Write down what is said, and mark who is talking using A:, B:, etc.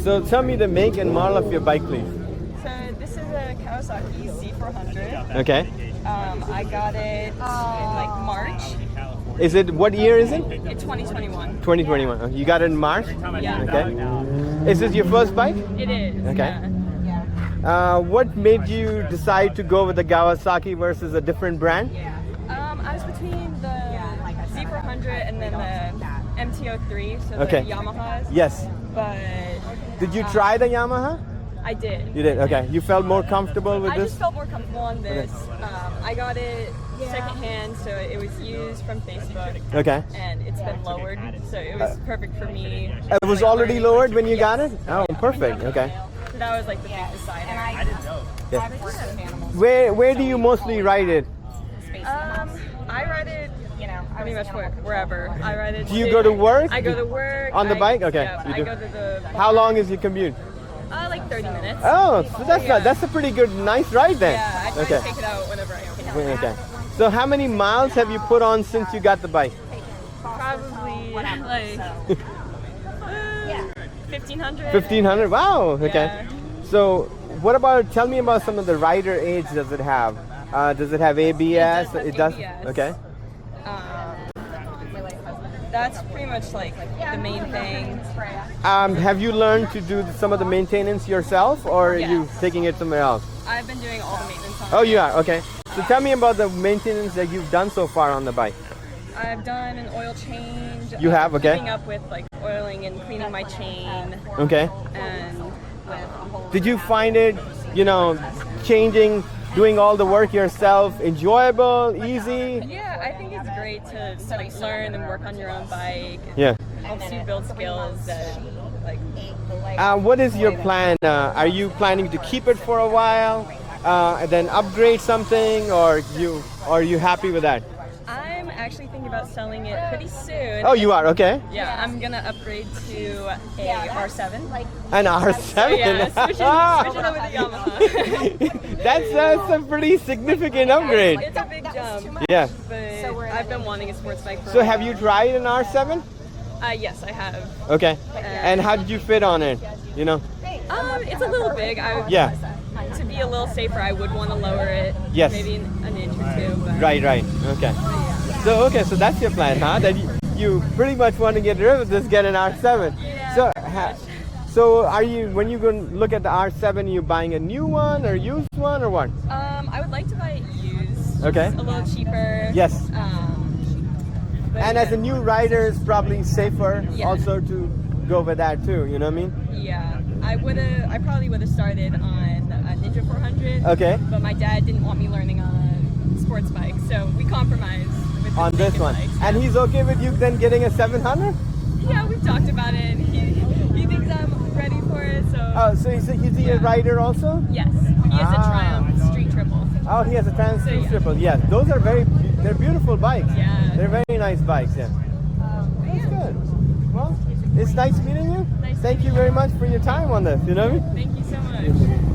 A: So tell me the make and model of your bike, please.
B: So this is a Kawasaki Z400.
A: Okay.
B: I got it in like March.
A: Is it, what year is it?
B: It's 2021.
A: 2021. You got it in March?
B: Yeah.
A: Okay. Is this your first bike?
B: It is.
A: Okay.
B: Yeah.
A: What made you decide to go with the Kawasaki versus a different brand?
B: I was between the Z400 and then the MT-03, so
A: Okay.
B: the Yamahas.
A: Yes.
B: But
A: Did you try the Yamaha?
B: I did.
A: You did? Okay. You felt more comfortable with
B: I
A: this?
B: just felt more comfortable on this. I got it secondhand, so it was used from Facebook.
A: Okay.
B: And it's been lowered, so it was perfect for me.
A: It was already lowered when you got it? Oh, perfect. Okay.
B: So that was like the big decider.
C: I didn't know.
A: Yeah. Where do you mostly ride it?
B: I ride it, pretty much wherever. I ride it.
A: Do you go to work?
B: I go to work.
A: On the bike? Okay.
B: Yeah,
A: You
B: I
A: do.
B: go to the.
A: How long is your commute?
B: Like 30 minutes.
A: Oh, so that's a pretty good, nice ride then.
B: Yeah, I try
A: Okay.
B: to take it out whenever I can.
A: Okay. So how many miles have you put on since you got the bike?
B: Probably like 1,500.
A: 1,500. Wow. Okay.
B: Yeah.
A: So what about? Tell me about some of the rider aids. Does it have? Does it have ABS?
B: It does have ABS.
A: Okay.
B: That's pretty much like the main thing.
A: Have you learned to do some of the maintenance yourself, or are you
B: Yes.
A: taking it somewhere else?
B: I've been doing all the maintenance on it.
A: Oh, you are. Okay. So tell me about the maintenance that you've done so far on the bike.
B: I've done an oil change.
A: You have? Okay.
B: Keeping up with like oiling and cleaning my chain.
A: Okay.
B: And
A: Did you find it, changing, doing all the work yourself, enjoyable, easy?
B: yeah, I think it's great to like learn and work on your own bike.
A: Yeah.
B: Helps you build skills that like.
A: What is your plan? Are you planning to keep it for a while, and then upgrade something, or are you happy with that?
B: I'm actually thinking about selling it pretty soon.
A: Oh, you are. Okay.
B: Yeah, I'm gonna upgrade to a R7.
A: An R7.
B: So yeah, switch it over to Yamaha.
A: That's a pretty significant upgrade.
B: It's a big jump.
A: Yeah.
B: But I've been wanting a sports bike for.
A: So have you tried an R7?
B: Yes, I have.
A: Okay. And how did you fit on it?
B: It's a little big.
A: Yeah.
B: To be a little safer, I would want to lower it.
A: Yes.
B: Maybe an inch or two. But
A: Right. Okay. So that's your plan, huh? That you pretty much want to get rid of this, get an R7.
B: Yeah.
A: So are you, when you go look at the R7, are you buying a new one or used one or what?
B: I would like to buy it used.
A: Okay.
B: Just a little cheaper.
A: Yes.
B: But
A: And as a new rider, it's probably safer
B: Yeah.
A: also to go with that too. You know what I mean?
B: Yeah, I probably would have started on a Ninja 400.
A: Okay.
B: But my dad didn't want me learning on a sports bike, so we compromised with
A: On this one.
B: bikes.
A: And he's okay with you then getting a 700?
B: Yeah, we've talked about it. He thinks I'm ready for it, so.
A: Oh, so is he a rider also?
B: Yes, he has a Triumph Street Triple.
A: Oh, he has a Trans
B: So, yeah.
A: Triple. Yes, those are they're beautiful bikes.
B: Yeah.
A: They're very nice bikes, yeah. That's good. Well, it's nice meeting you.
B: Nice
A: Thank
B: meeting
A: you very much for your time on this, you know what I mean?
B: Thank you so much.